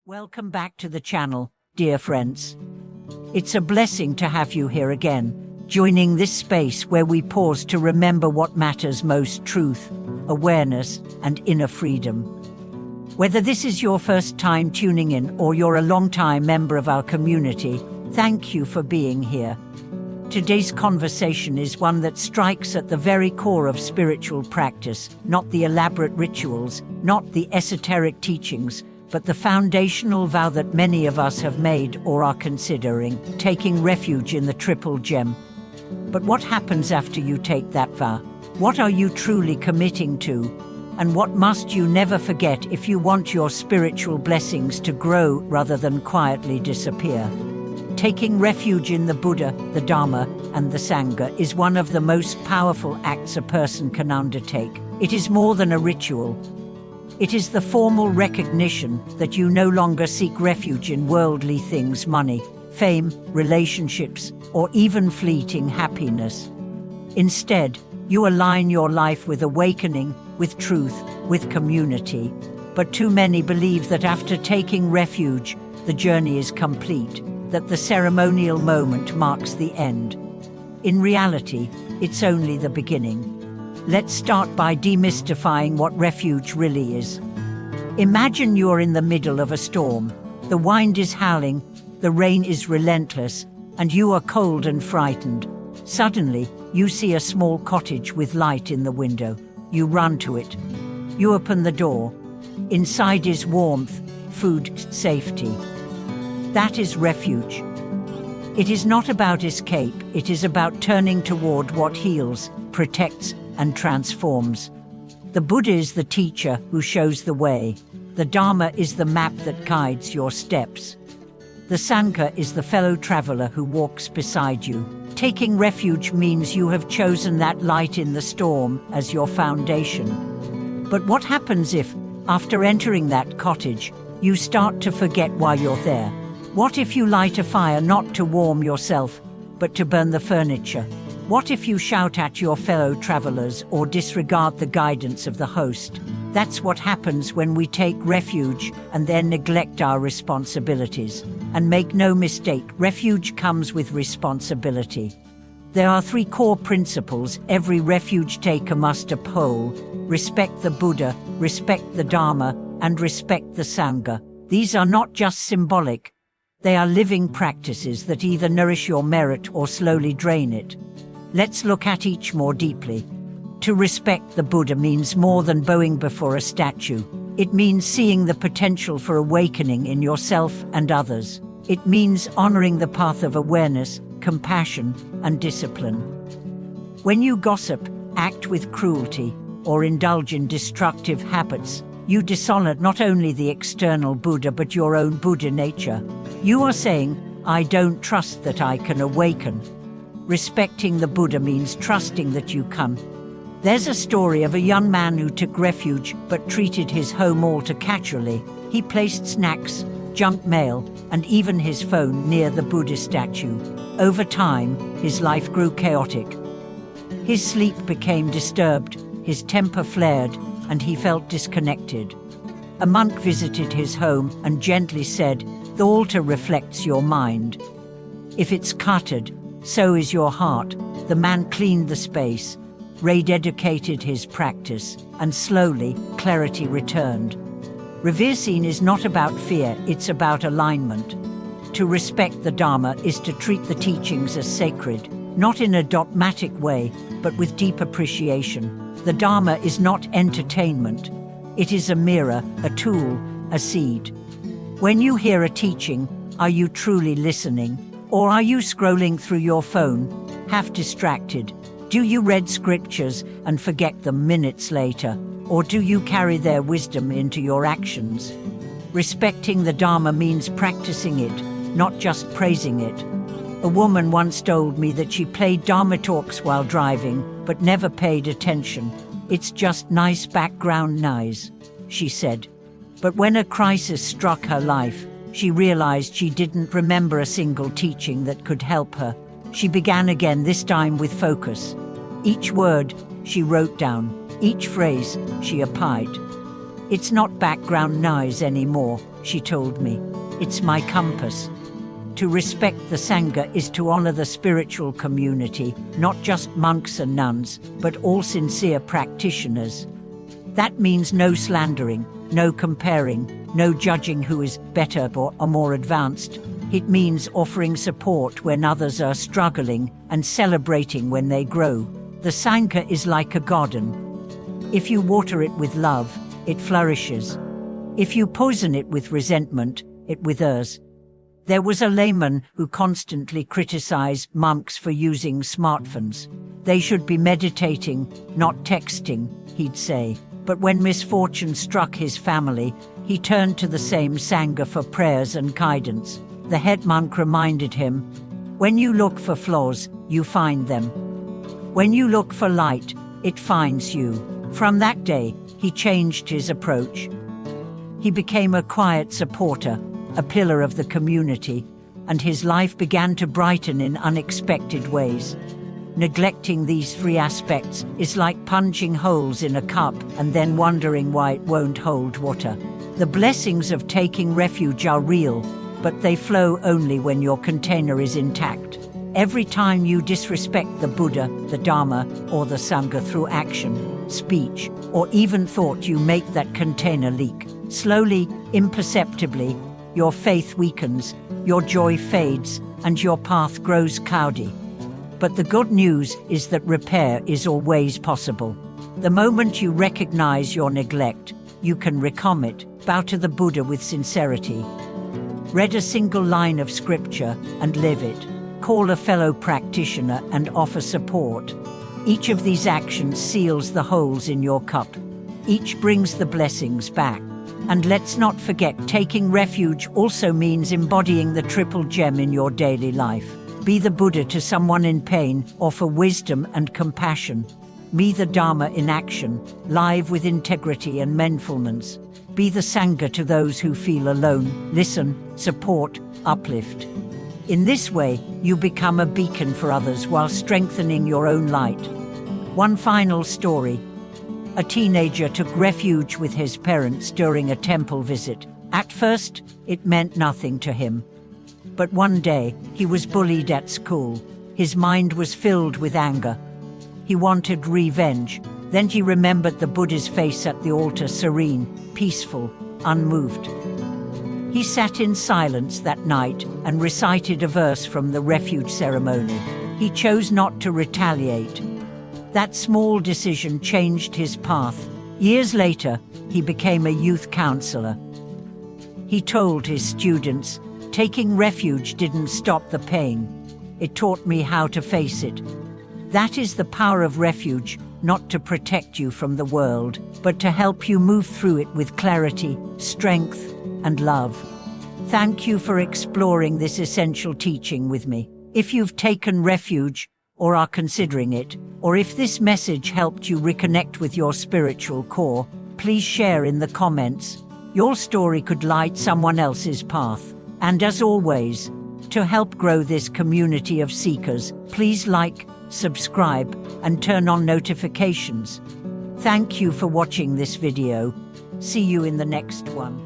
Welcome back to the channel, dear friends. It's a blessing to have you here again, joining this space where we pause to remember what matters most: truth, awareness, and inner freedom. Whether this is your first time tuning in or you're a long-time member of our community, thank you for being here. Today's conversation is one that strikes at the very core of spiritual practice, not the elaborate rituals, not the esoteric teachings, but the foundational vow that many of us have made or are considering: taking refuge in the triple gem. But what happens after you take that vow? What are you truly committing to? And what must you never forget if you want your spiritual blessings to grow rather than quietly disappear? Taking refuge in the Buddha, the Dharma, and the Sangha is one of the most powerful acts a person can undertake. It is more than a ritual. It is the formal recognition that you no longer seek refuge in worldly things: money, fame, relationships, or even fleeting happiness. Instead, you align your life with awakening, with truth, with community. But too many believe that after taking refuge, the journey is complete, that the ceremonial moment marks the end. In reality, it's only the beginning. Let's start by demystifying what refuge really is. Imagine you're in the middle of a storm. The wind is howling, the rain is relentless, and you are cold and frightened. Suddenly, you see a small cottage with light in the window. You run to it. You open the door. Inside is warmth, food, safety. That is refuge. It is not about escape, it is about turning toward what heals, protects, and transforms. The Buddha is the teacher who shows the way. The Dharma is the map that guides your steps. The Sangha is the fellow traveler who walks beside you. Taking refuge means you have chosen that light in the storm as your foundation. But what happens if, after entering that cottage, you start to forget why you're there? What if you light a fire not to warm yourself, but to burn the furniture? What if you shout at your fellow travelers or disregard the guidance of the host? That's what happens when we take refuge and then neglect our responsibilities. And make no mistake, refuge comes with responsibility. There are three core principles every refuge taker must uphold: respect the Buddha, respect the Dharma, and respect the Sangha. These are not just symbolic. They are living practices that either nourish your merit or slowly drain it. Let's look at each more deeply. To respect the Buddha means more than bowing before a statue. It means seeing the potential for awakening in yourself and others. It means honoring the path of awareness, compassion, and discipline. When you gossip, act with cruelty, or indulge in destructive habits, you dishonor not only the external Buddha but your own Buddha nature. You are saying, "I don't trust that I can awaken." Respecting the Buddha means trusting that you can. There's a story of a young man who took refuge but treated his home all too casually. He placed snacks, junk mail, and even his phone near the Buddha statue. Over time, his life grew chaotic. His sleep became disturbed, his temper flared, and he felt disconnected. A monk visited his home and gently said, "The altar reflects your mind. If it's cluttered, so is your heart." The man cleaned the space, rededicated his practice, and slowly, clarity returned. Reversing is not about fear, it's about alignment. To respect the Dharma is to treat the teachings as sacred, not in a dogmatic way, but with deep appreciation. The Dharma is not entertainment. It is a mirror, a tool, a seed. When you hear a teaching, are you truly listening? Or are you scrolling through your phone, half distracted? Do you read scriptures and forget them minutes later? Or do you carry their wisdom into your actions? Respecting the Dharma means practicing it, not just praising it. A woman once told me that she played Dharma talks while driving, but never paid attention. "It's just nice background noise," she said. But when a crisis struck her life, she realized she didn't remember a single teaching that could help her. She began again, this time with focus. Each word she wrote down, each phrase she applied. It's not background noise anymore, she told me. It's my compass. To respect the Sangha is to honor the spiritual community, not just monks and nuns, but all sincere practitioners. That means no slandering, no comparing, no judging who is better or more advanced. It means offering support when others are struggling and celebrating when they grow. The Sangha is like a garden. If you water it with love, it flourishes. If you poison it with resentment, it withers. There was a layman who constantly criticized monks for using smartphones. They should be meditating, not texting, he'd say. But when misfortune struck his family, he turned to the same Sangha for prayers and guidance. The head monk reminded him, "When you look for flaws, you find them. When you look for light, it finds you." From that day, he changed his approach. He became a quiet supporter, a pillar of the community, and his life began to brighten in unexpected ways. Neglecting these three aspects is like punching holes in a cup and then wondering why it won't hold water. The blessings of taking refuge are real, but they flow only when your container is intact. Every time you disrespect the Buddha, the Dharma, or the Sangha through action, speech, or even thought, you make that container leak. Slowly, imperceptibly, your faith weakens, your joy fades, and your path grows cloudy. But the good news is that repair is always possible. The moment you recognize your neglect, you can recommit, bow to the Buddha with sincerity. Read a single line of scripture and live it. Call a fellow practitioner and offer support. Each of these actions seals the holes in your cup. Each brings the blessings back. And let's not forget, taking refuge also means embodying the triple gem in your daily life. Be the Buddha to someone in pain, offer wisdom and compassion. Be the Dharma in action, live with integrity and mindfulness. Be the Sangha to those who feel alone, listen, support, uplift. In this way, you become a beacon for others while strengthening your own light. One final story. A teenager took refuge with his parents during a temple visit. At first, it meant nothing to him. But one day, he was bullied at school. His mind was filled with anger. He wanted revenge. Then he remembered the Buddha's face at the altar, serene, peaceful, unmoved. He sat in silence that night and recited a verse from the refuge ceremony. He chose not to retaliate. That small decision changed his path. Years later, he became a youth counselor. He told his students, "Taking refuge didn't stop the pain. It taught me how to face it." That is the power of refuge, not to protect you from the world, but to help you move through it with clarity, strength, and love. Thank you for exploring this essential teaching with me. If you've taken refuge, or are considering it, or if this message helped you reconnect with your spiritual core, please share in the comments. Your story could light someone else's path. And as always, to help grow this community of seekers, please like, subscribe, and turn on notifications. Thank you for watching this video. See you in the next one.